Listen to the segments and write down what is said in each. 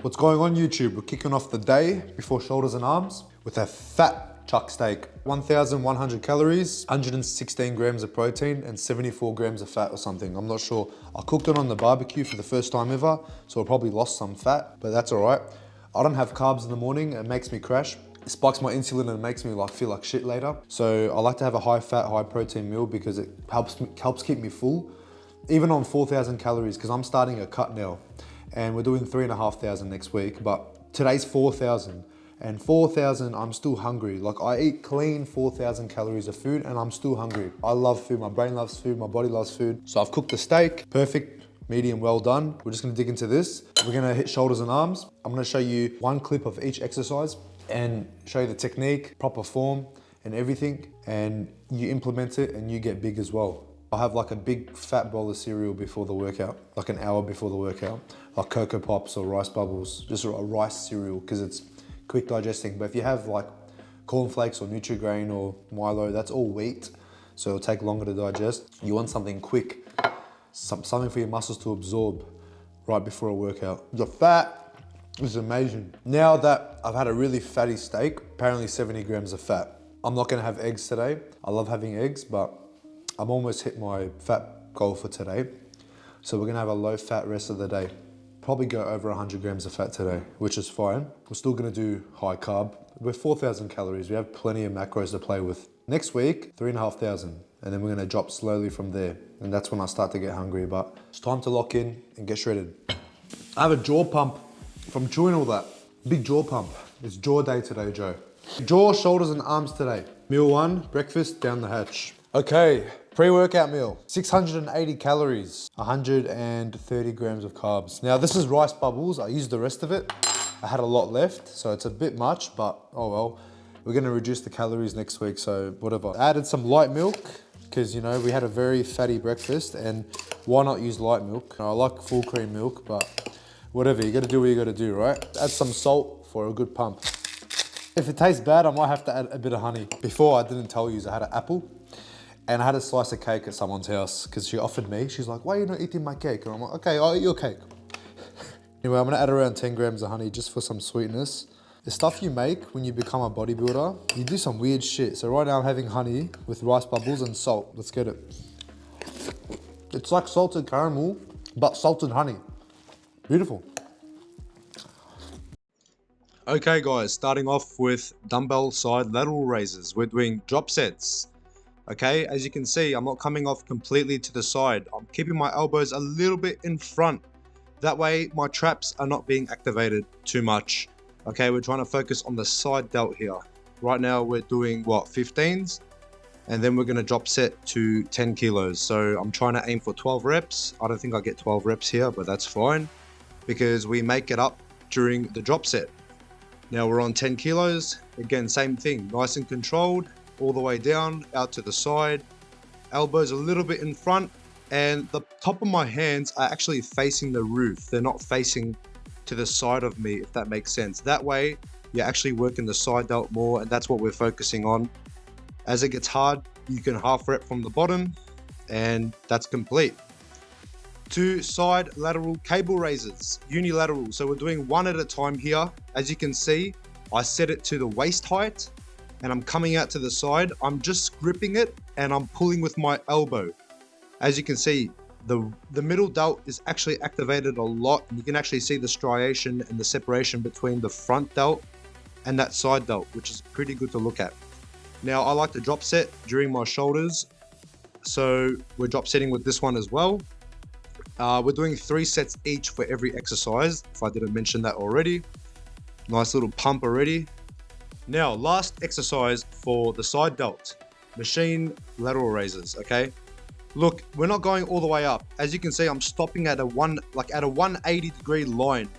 What's going on YouTube? We're kicking off the day before shoulders and arms with a fat chuck steak. 1,100 calories, 116 grams of protein and 74 grams of fat or something. I'm not sure. I cooked it on the barbecue for the first time ever, so I probably lost some fat, but that's all right. I don't have carbs in the morning. It makes me crash. It spikes my insulin and makes me feel like shit later. So I like to have a high fat, high protein meal because it helps keep me full, even on 4,000 calories, because I'm starting a cut now. And we're doing 3,500 next week, but today's 4,000. And 4,000, I'm still hungry. Like I eat clean 4,000 calories of food and I'm still hungry. I love food, my brain loves food, my body loves food. So I've cooked the steak, perfect, medium, well done. We're just gonna dig into this. We're gonna hit shoulders and arms. I'm gonna show you one clip of each exercise and show you the technique, proper form and everything. And you implement it and you get big as well. I'll have like a big fat bowl of cereal before the workout, like an hour before the workout, like Cocoa Pops or Rice Bubbles, just a rice cereal because it's quick digesting. But if you have like cornflakes or Nutri-Grain or Milo, that's all wheat, so it'll take longer to digest. You want something quick, something for your muscles to absorb right before a workout. The fat is amazing. Now that I've had a really fatty steak, apparently 70 grams of fat. I'm not gonna have eggs today. I love having eggs, but I'm almost hit my fat goal for today. So we're gonna have a low fat rest of the day. Probably go over 100 grams of fat today, which is fine. We're still gonna do high carb. We're 4,000 calories. We have plenty of macros to play with. Next week, 3,500. And then we're gonna drop slowly from there. And that's when I start to get hungry, but it's time to lock in and get shredded. I have a jaw pump from chewing all that. Big jaw pump. It's jaw day today, Joe. Jaw, shoulders and arms today. Meal one, breakfast, down the hatch. Okay, pre-workout meal, 680 calories, 130 grams of carbs. Now this is rice bubbles. I used the rest of it. I had a lot left, so it's a bit much, but oh well. We're gonna reduce the calories next week, so whatever. I added some light milk, because you know, we had a very fatty breakfast and why not use light milk? I like full cream milk, but whatever, you gotta do what you gotta do, right? Add some salt for a good pump. If it tastes bad, I might have to add a bit of honey. Before I didn't tell you, I had an apple. And I had a slice of cake at someone's house because she offered me. She's like, why are you not eating my cake? And I'm like, okay, I'll eat your cake. Anyway, I'm gonna add around 10 grams of honey just for some sweetness. The stuff you make when you become a bodybuilder, you do some weird shit. So right now I'm having honey with rice bubbles and salt. Let's get it. It's like salted caramel, but salted honey. Beautiful. Okay guys, starting off with dumbbell side lateral raises. We're doing drop sets. Okay, as you can see, I'm not coming off completely to the side. I'm keeping my elbows a little bit in front. That way, my traps are not being activated too much. Okay, we're trying to focus on the side delt here. Right now, we're doing, what, 15s? And then we're going to drop set to 10 kilos. So I'm trying to aim for 12 reps. I don't think I'll get 12 reps here, but that's fine because we make it up during the drop set. Now we're on 10 kilos. Again, same thing, nice and controlled. All the way down, out to the side, elbows a little bit in front, and the top of my hands are actually facing the roof. They're not facing to the side of me, if that makes sense. That way, you're actually working the side delt more, and that's what we're focusing on. As it gets hard, you can half rep from the bottom, and that's complete. 2 side lateral cable raises, unilateral. So we're doing one at a time here. As you can see, I set it to the waist height, and I'm coming out to the side. I'm just gripping it and I'm pulling with my elbow. As you can see, the middle delt is actually activated a lot, and you can actually see the striation and the separation between the front delt and that side delt, which is pretty good to look at. Now I like to drop set during my shoulders, so we're drop setting with this one as well. We're doing 3 sets each for every exercise, if I didn't mention that already. Nice little pump already. Now, last exercise for the side delt, machine lateral raises, okay? Look, we're not going all the way up. As you can see, I'm stopping at a 180-degree line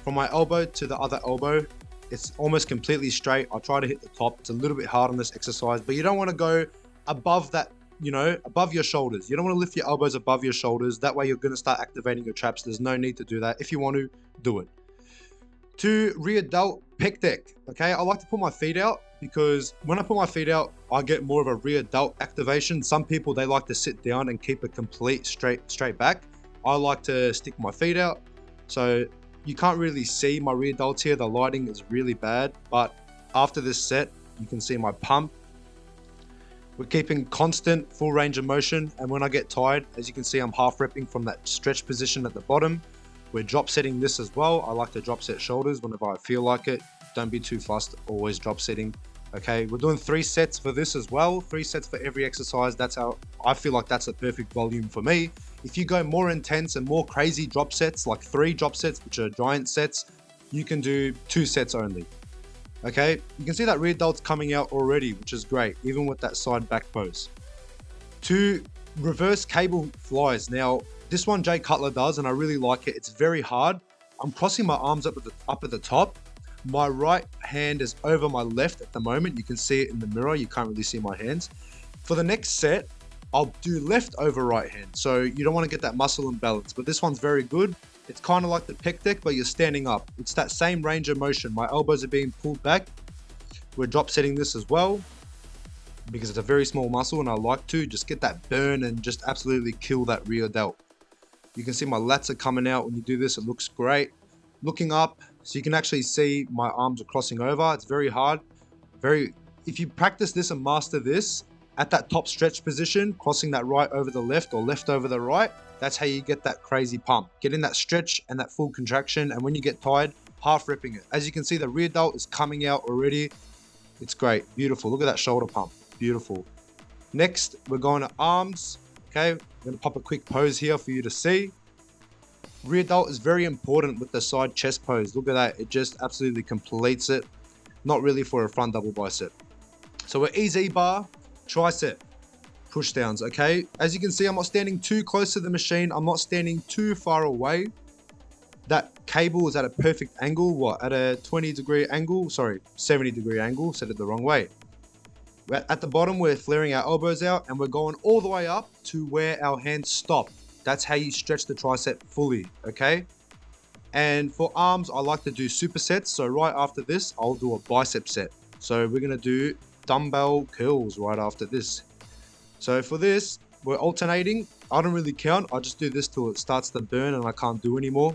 from my elbow to the other elbow. It's almost completely straight. I try to hit the top. It's a little bit hard on this exercise, but you don't want to go above that, you know, above your shoulders. You don't want to lift your elbows above your shoulders. That way you're going to start activating your traps. There's no need to do that. If you want to, do it. 2 rear delt pec deck. Okay, I like to put my feet out because when I put my feet out, I get more of a rear delt activation. Some people, they like to sit down and keep a complete straight back. I like to stick my feet out. So you can't really see my rear delts here. The lighting is really bad, but after this set, you can see my pump. We're keeping constant full range of motion, and when I get tired, as you can see, I'm half repping from that stretch position at the bottom. We're drop setting this as well. I like to drop set shoulders whenever I feel like it. Don't be too fussed, always drop setting. Okay, we're doing 3 sets for this as well. 3 sets for every exercise. That's how I feel like that's a perfect volume for me. If you go more intense and more crazy drop sets, like 3 drop sets, which are giant sets, you can do 2 sets only. Okay, you can see that rear delt's coming out already, which is great, even with that side back pose. 2 reverse cable flies. Now, this one Jay Cutler does, and I really like it. It's very hard. I'm crossing my arms up at the top. My right hand is over my left at the moment. You can see it in the mirror. You can't really see my hands. For the next set, I'll do left over right hand. So you don't want to get that muscle imbalance, but this one's very good. It's kind of like the pec deck, but you're standing up. It's that same range of motion. My elbows are being pulled back. We're drop setting this as well because it's a very small muscle, and I like to just get that burn and just absolutely kill that rear delt. You can see my lats are coming out when you do this. It looks great. Looking up, so you can actually see my arms are crossing over. It's very hard. If you practice this and master this, at that top stretch position, crossing that right over the left or left over the right, that's how you get that crazy pump. Get in that stretch and that full contraction, and when you get tired, half repping it. As you can see, the rear delt is coming out already. It's great, beautiful. Look at that shoulder pump, beautiful. Next, we're going to arms. Okay, I'm gonna pop a quick pose here for you to see. Rear delt is very important with the side chest pose. Look at that, it just absolutely completes it. Not really for a front double bicep. So we're easy bar, tricep, push downs, okay? As you can see, I'm not standing too close to the machine. I'm not standing too far away. That cable is at a perfect angle, what? At a 20-degree angle? Sorry, 70-degree angle, said it the wrong way. At the bottom, we're flaring our elbows out and we're going all the way up to where our hands stop. That's how you stretch the tricep fully, okay? And for arms, I like to do supersets. So right after this, I'll do a bicep set. So we're gonna do dumbbell curls right after this. So for this, we're alternating. I don't really count. I just do this till it starts to burn and I can't do anymore.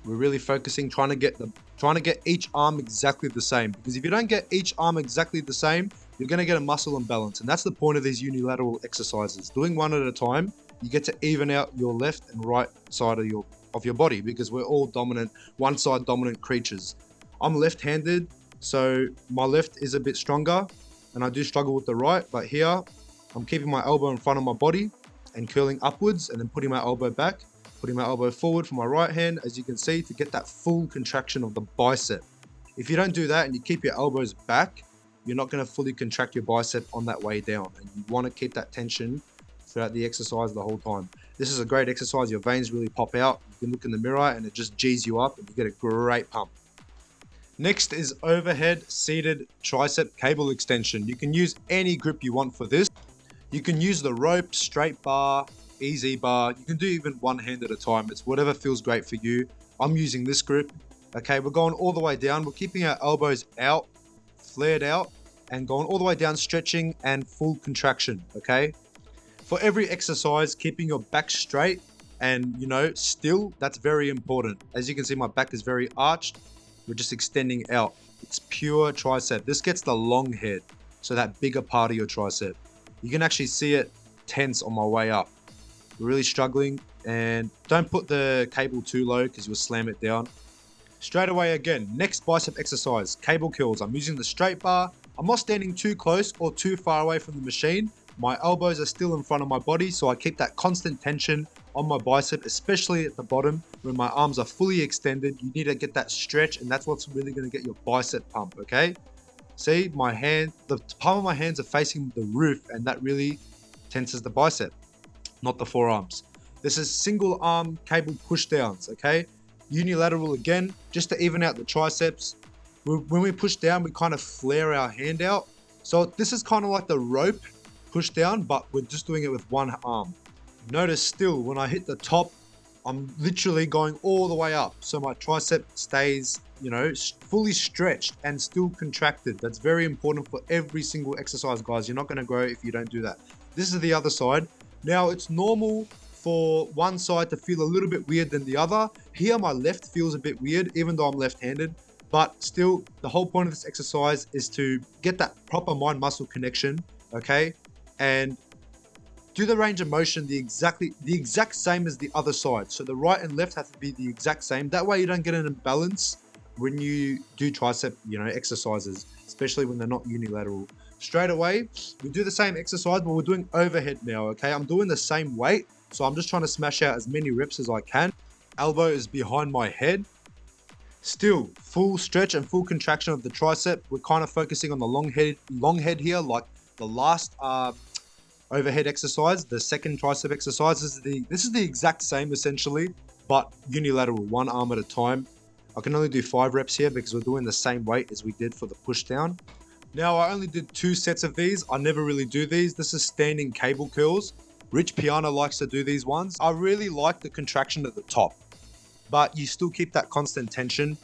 We're really focusing, trying to get each arm exactly the same. Because if you don't get each arm exactly the same, you're gonna get a muscle imbalance. And that's the point of these unilateral exercises. Doing one at a time, you get to even out your left and right side of your body, because we're all dominant, one side dominant creatures. I'm left-handed, so my left is a bit stronger and I do struggle with the right, but here I'm keeping my elbow in front of my body and curling upwards and then putting my elbow back, putting my elbow forward for my right hand, as you can see, to get that full contraction of the bicep. If you don't do that and you keep your elbows back, you're not going to fully contract your bicep on that way down, and you want to keep that tension throughout the exercise the whole time. This is a great exercise. Your veins really pop out. You can look in the mirror and it just G's you up and you get a great pump. Next is overhead seated tricep cable extension. You can use any grip you want for this. You can use the rope, straight bar, easy bar. You can do even one hand at a time. It's whatever feels great for you. I'm using this grip. Okay, we're going all the way down. We're keeping our elbows out, flared out, and going all the way down, stretching and full contraction, okay? For every exercise, keeping your back straight and, still, that's very important. As you can see, my back is very arched. We're just extending out. It's pure tricep. This gets the long head, so that bigger part of your tricep. You can actually see it tense on my way up. We're really struggling, and don't put the cable too low because you'll slam it down. Straight away again, next bicep exercise, cable curls. I'm using the straight bar. I'm not standing too close or too far away from the machine. My elbows are still in front of my body, so I keep that constant tension on my bicep, especially at the bottom when my arms are fully extended. You need to get that stretch, and that's what's really going to get your bicep pump, okay? See, my hand, the palm of my hands are facing the roof, and that really tenses the bicep, not the forearms. This is single arm cable push downs, okay? Unilateral again, just to even out the triceps. When we push down, we kind of flare our hand out. So this is kind of like the rope push down, but we're just doing it with one arm. Notice still, when I hit the top, I'm literally going all the way up. So my tricep stays, fully stretched and still contracted. That's very important for every single exercise, guys. You're not going to grow if you don't do that. This is the other side. Now, it's normal for one side to feel a little bit weird than the other. Here, my left feels a bit weird, even though I'm left-handed. But still, the whole point of this exercise is to get that proper mind-muscle connection, okay? And do the range of motion the exact same as the other side. So the right and left have to be the exact same. That way you don't get an imbalance when you do tricep, exercises, especially when they're not unilateral. Straight away, we do the same exercise, but we're doing overhead now, okay? I'm doing the same weight, so I'm just trying to smash out as many reps as I can. Elbow is behind my head. Still, full stretch and full contraction of the tricep. We're kind of focusing on the long head here, like the last overhead exercise, the second tricep exercise. This is the exact same essentially, but unilateral, one arm at a time. I can only do 5 reps here because we're doing the same weight as we did for the push down. Now, I only did 2 sets of these. I never really do these. This is standing cable curls. Rich Piano likes to do these ones. I really like the contraction at the top, but you still keep that constant tension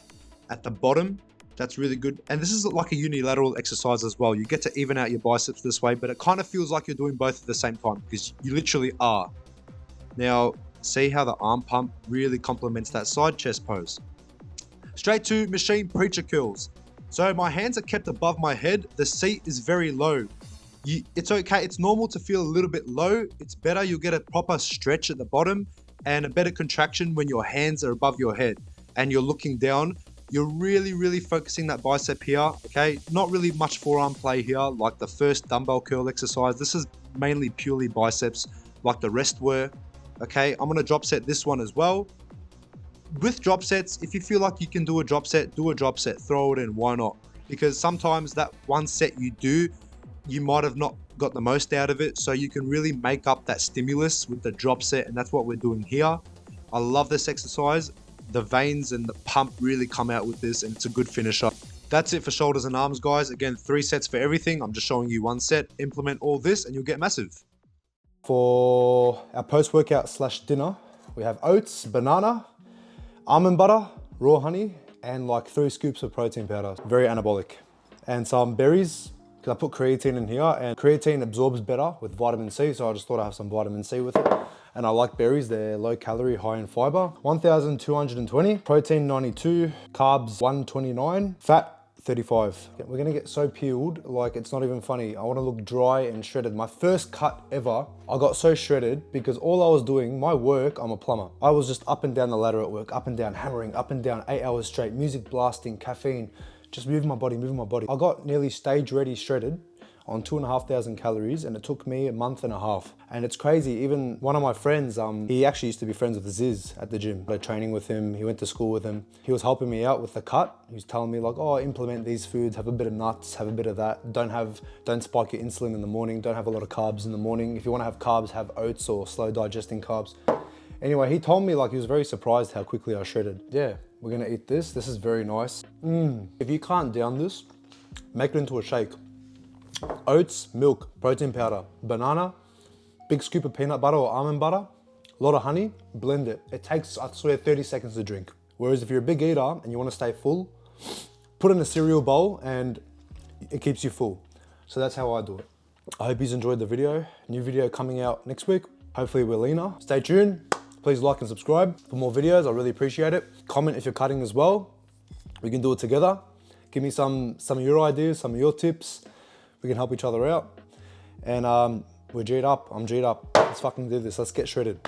at the bottom. That's really good. And this is like a unilateral exercise as well. You get to even out your biceps this way, but it kind of feels like you're doing both at the same time because you literally are. Now, see how the arm pump really complements that side chest pose. Straight to machine preacher curls. So my hands are kept above my head. The seat is very low. It's okay. It's normal to feel a little bit low. It's better. You'll get a proper stretch at the bottom and a better contraction when your hands are above your head and you're looking down. You're really focusing that bicep here, okay? Not really much forearm play here, like the first dumbbell curl exercise. This is mainly purely biceps, like the rest were, okay? I'm gonna drop set this one as well. With drop sets, if you feel like you can do a drop set, do a drop set, throw it in, why not? Because sometimes that one set you do, you might have not got the most out of it, so you can really make up that stimulus with the drop set, and that's what we're doing here. I love this exercise. The veins and the pump really come out with this, and it's a good finisher. That's it for shoulders and arms, guys. Again, 3 sets for everything. I'm just showing you 1 set. Implement all this and you'll get massive. For our post-workout / dinner, we have oats, banana, almond butter, raw honey, and like 3 scoops of protein powder. Very anabolic. And some berries, because I put creatine in here, and creatine absorbs better with vitamin C, so I just thought I'd have some vitamin C with it. And I like berries, they're low calorie, high in fiber. 1,220, protein 92, carbs 129, fat 35. We're gonna get so peeled, like it's not even funny. I wanna look dry and shredded. My first cut ever, I got so shredded because all I was doing, my work, I'm a plumber. I was just up and down the ladder at work, up and down, hammering, up and down, 8 hours straight, music blasting, caffeine, just moving my body, moving my body. I got nearly stage ready shredded on 2,500 calories, and it took me a month and a half. And it's crazy, even one of my friends, he actually used to be friends with Ziz at the gym. I started training with him, he went to school with him. He was helping me out with the cut. He was telling me like, oh, implement these foods, have a bit of nuts, have a bit of that. Don't spike your insulin in the morning, don't have a lot of carbs in the morning. If you wanna have carbs, have oats or slow digesting carbs. Anyway, he told me like he was very surprised how quickly I shredded. Yeah, we're gonna eat this. This is very nice. If you can't down this, make it into a shake. Oats, milk, protein powder, banana, big scoop of peanut butter or almond butter, a lot of honey, blend it. It takes, I swear, 30 seconds to drink. Whereas if you're a big eater and you want to stay full, put it in a cereal bowl and it keeps you full. So that's how I do it. I hope you enjoyed the video. New video coming out next week. Hopefully we're leaner. Stay tuned. Please like and subscribe for more videos. I really appreciate it. Comment if you're cutting as well. We can do it together. Give me some of your ideas, some of your tips. We can help each other out. And we're G'd up, I'm G'd up. Let's fucking do this, let's get shredded.